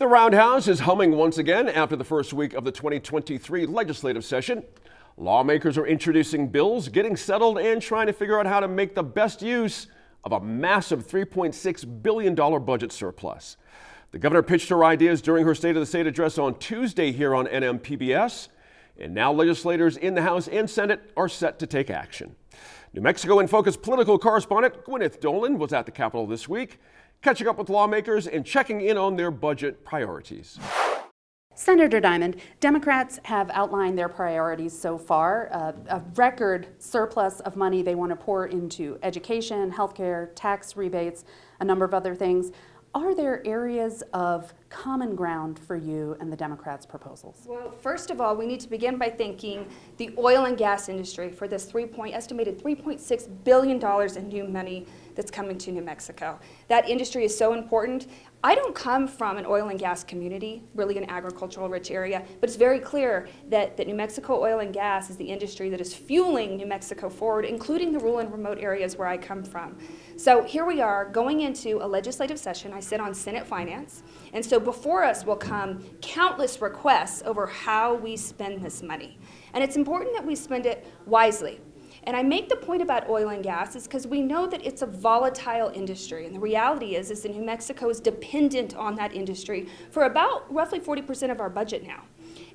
The Roundhouse is humming once again after the first week of the 2023 legislative session. Lawmakers are introducing bills, getting settled, and trying to figure out how to make the best use of a massive $3.6 billion budget surplus. The governor pitched her ideas during her State of the State address on Tuesday here on NMPBS, and now legislators in the House and Senate are set to take action. New Mexico in Focus political correspondent Gwyneth Dolan was at the Capitol this week, catching up with lawmakers and checking in on their budget priorities. Senator Diamond, Democrats have outlined their priorities so far, a record surplus of money they want to pour into education, healthcare, tax rebates, a number of other things. Are there areas of common ground for you and the Democrats' proposals? Well, first of all, we need to begin by thanking the oil and gas industry for this estimated $3.6 billion in new money that's coming to New Mexico. That industry is so important. I don't come from an oil and gas community, really an agricultural rich area, but it's very clear that New Mexico oil and gas is the industry that is fueling New Mexico forward, including the rural and remote areas where I come from. So here we are going into a legislative session. I sit on Senate Finance, and so before us will come countless requests over how we spend this money. And it's important that we spend it wisely. And I make the point about oil and gas is because we know that it's a volatile industry, and the reality is that New Mexico is dependent on that industry for about roughly 40% of our budget now.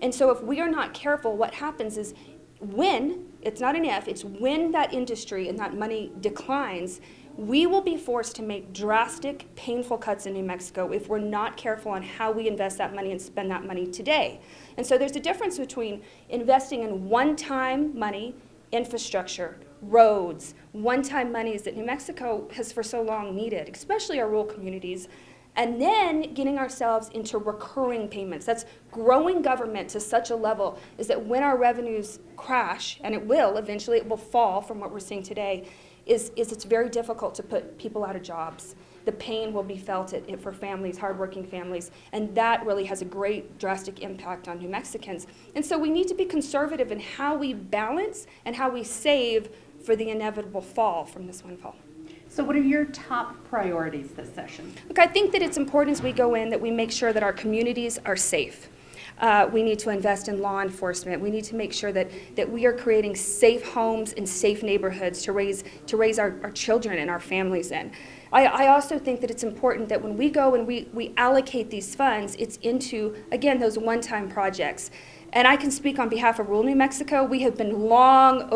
And so if we are not careful, what happens is when, it's not an if, it's when that industry and that money declines, we will be forced to make drastic, painful cuts in New Mexico if we're not careful on how we invest that money and spend that money today. And so there's a difference between investing in one-time money, infrastructure, roads, one-time monies that New Mexico has for so long needed, especially our rural communities, and then getting ourselves into recurring payments. That's growing government to such a level is that when our revenues crash, and it will eventually, it will fall from what we're seeing today, is it's very difficult to put people out of jobs. The pain will be felt for families, hardworking families, and that really has a great drastic impact on New Mexicans. And so we need to be conservative in how we balance and how we save for the inevitable fall from this windfall. So what are your top priorities this session? Look, I think that it's important as we go in that we make sure that our communities are safe. We need to invest in law enforcement. We need to make sure that we are creating safe homes and safe neighborhoods to raise our children and our families in. I also think that it's important that when we go and we allocate these funds, it's into, again, those one-time projects. And I can speak on behalf of rural New Mexico. We have been long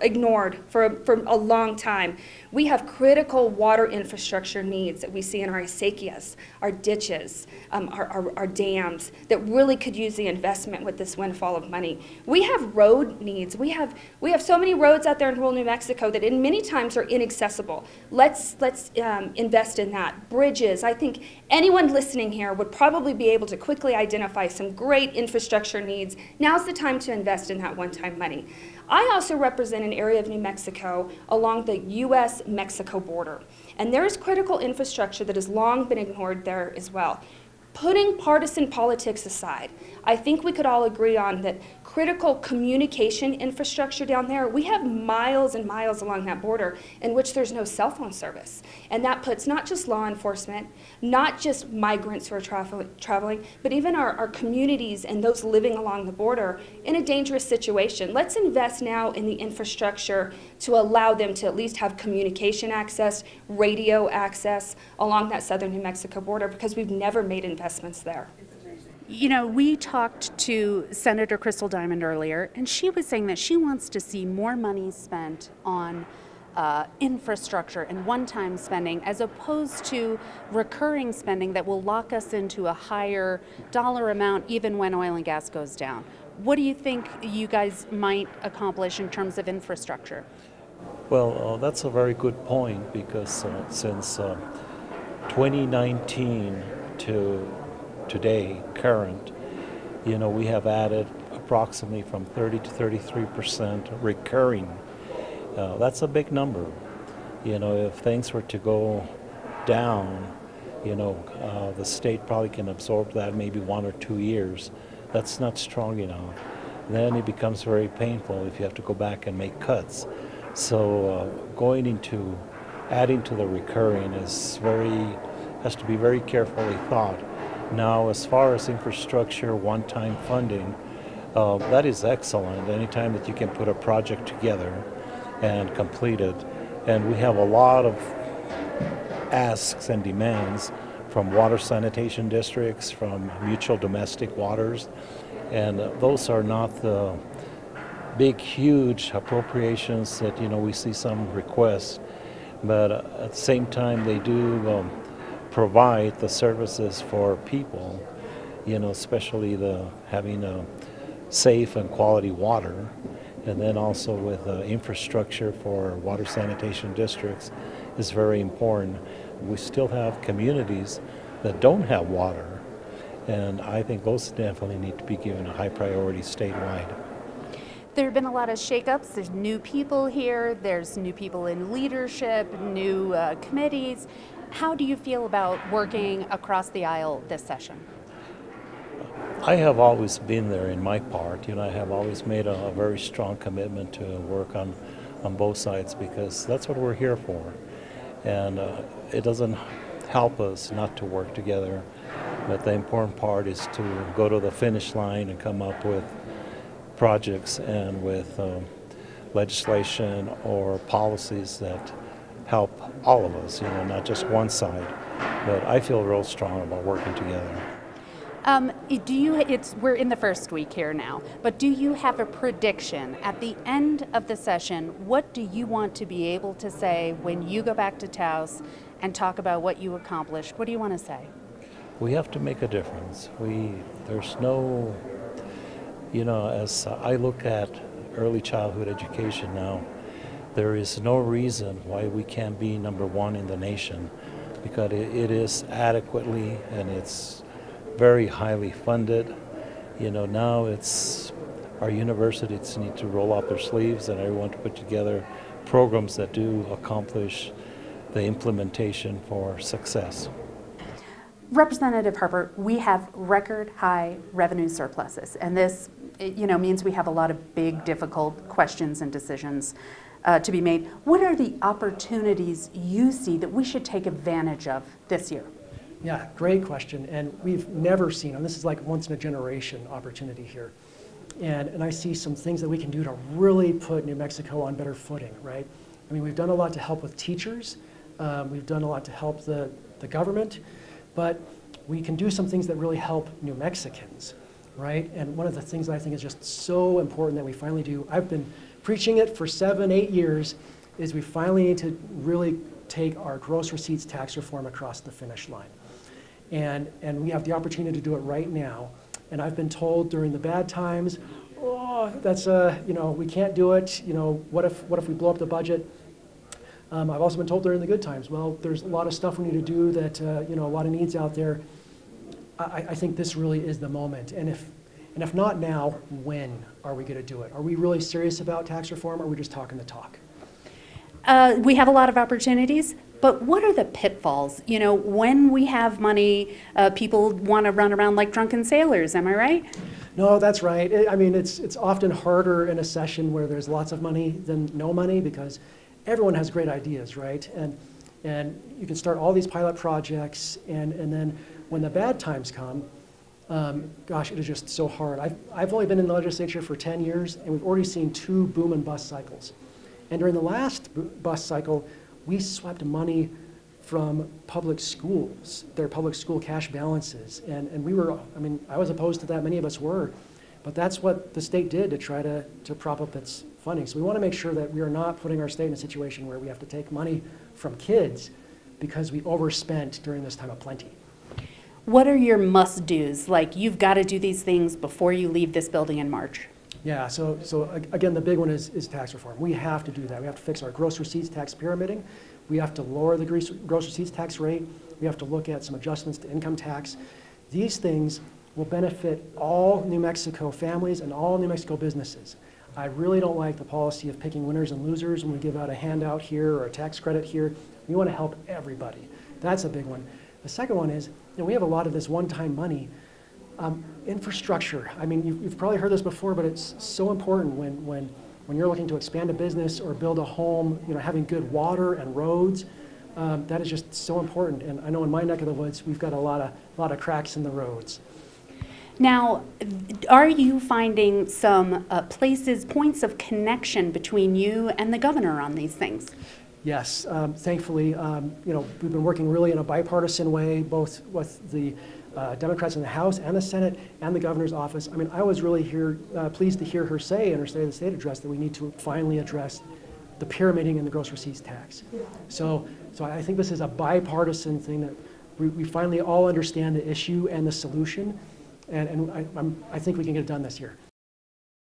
ignored for a long time. We have critical water infrastructure needs that we see in our acequias, our ditches, our dams that really could use the investment with this windfall of money. We have road needs. We have so many roads out there in rural New Mexico that in many times are inaccessible. Let's invest in that. Bridges. I think anyone listening here would probably be able to quickly identify some great infrastructure needs. Now's the time to invest in that one-time money. I also represent an area of New Mexico along the U.S.-Mexico border, and there is critical infrastructure that has long been ignored there as well. Putting partisan politics aside, I think we could all agree on that critical communication infrastructure down there, we have miles and miles along that border in which there's no cell phone service. And that puts not just law enforcement, not just migrants who are traveling, but even our communities and those living along the border in a dangerous situation. Let's invest now in the infrastructure to allow them to at least have communication access, radio access along that southern New Mexico border, because we've never made investments there. You know, we talked to Senator Crystal Diamond earlier, and she was saying that she wants to see more money spent on infrastructure and one-time spending as opposed to recurring spending that will lock us into a higher dollar amount even when oil and gas goes down. What do you think you guys might accomplish in terms of infrastructure? Well, that's a very good point, because since 2019 to today, current, we have added approximately from 30 to 33% recurring. That's a big number. If things were to go down, the state probably can absorb that maybe 1 or 2 years. That's not strong enough. Then it becomes very painful if you have to go back and make cuts. So adding to the recurring has to be very carefully thought. Now, as far as infrastructure, one-time funding, that is excellent. Anytime that you can put a project together and complete it, and we have a lot of asks and demands from water sanitation districts, from mutual domestic waters, and those are not the big, huge appropriations that we see some requests, but at the same time they do provide the services for people, especially having a safe and quality water, and then also with infrastructure for water sanitation districts is very important. We still have communities that don't have water, and I think those definitely need to be given a high priority statewide. There have been a lot of shakeups. There's new people here. There's new people in leadership, new committees. How do you feel about working across the aisle this session? I have always been there in my part. I have always made a very strong commitment to work on both sides because that's what we're here for. And it doesn't help us not to work together, but the important part is to go to the finish line and come up with projects and with legislation or policies that help all of us, not just one side. But I feel real strong about working together. We're in the first week here now, but do you have a prediction at the end of the session? What do you want to be able to say when you go back to Taos and talk about what you accomplished? What do you want to say? We have to make a difference. There's no, as I look at early childhood education now, there is no reason why we can't be number one in the nation, because it is adequately and it's very highly funded. Now it's our universities need to roll up their sleeves and everyone to put together programs that do accomplish the implementation for success. Representative Harper, we have record high revenue surpluses, and this means we have a lot of big, difficult questions and decisions to be made. What are the opportunities you see that we should take advantage of this year? Yeah, great question. And we've never seen, and this is like once in a generation opportunity here. And I see some things that we can do to really put New Mexico on better footing, right? I mean, we've done a lot to help with teachers. We've done a lot to help the government, but we can do some things that really help New Mexicans, right? And one of the things that I think is just so important that we finally do, I've been preaching it for 7, 8 years, is we finally need to really take our gross receipts tax reform across the finish line. And we have the opportunity to do it right now. And I've been told during the bad times, oh, that's we can't do it. What if we blow up the budget? I've also been told during the good times, well, there's a lot of stuff we need to do that a lot of needs out there. I think this really is the moment. And if not now, when are we going to do it? Are we really serious about tax reform, or are we just talking the talk? We have a lot of opportunities, but what are the pitfalls? When we have money, people want to run around like drunken sailors, am I right? No, that's right. It's often harder in a session where there's lots of money than no money, because everyone has great ideas, right? And you can start all these pilot projects, and then when the bad times come, gosh, it is just so hard. I've only been in the legislature for 10 years, and we've already seen 2 boom and bust cycles. And during the last bust cycle, we swept money from public schools, their public school cash balances. And I was opposed to that, many of us were, but that's what the state did to try to prop up its funding. So we want to make sure that we are not putting our state in a situation where we have to take money from kids because we overspent during this time of plenty. What are your must-dos? Like, you've got to do these things before you leave this building in March. Yeah, so again, the big one is tax reform. We have to do that. We have to fix our gross receipts tax pyramiding. We have to lower the gross receipts tax rate. We have to look at some adjustments to income tax. These things will benefit all New Mexico families and all New Mexico businesses. I really don't like the policy of picking winners and losers when we give out a handout here or a tax credit here. We want to help everybody. That's a big one. The second one is, we have a lot of this one-time money. Infrastructure. I mean, you've probably heard this before, but it's so important when you're looking to expand a business or build a home, having good water and roads. that is just so important. And I know in my neck of the woods, we've got a lot of cracks in the roads. Now, are you finding some points of connection between you and the governor on these things? Yes, thankfully, we've been working really in a bipartisan way, both with the Democrats in the House and the Senate and the governor's office. I mean, I was really pleased to hear her say in her State of the State address that we need to finally address the pyramiding and the gross receipts tax. So I think this is a bipartisan thing that we finally all understand the issue and the solution, and I think we can get it done this year.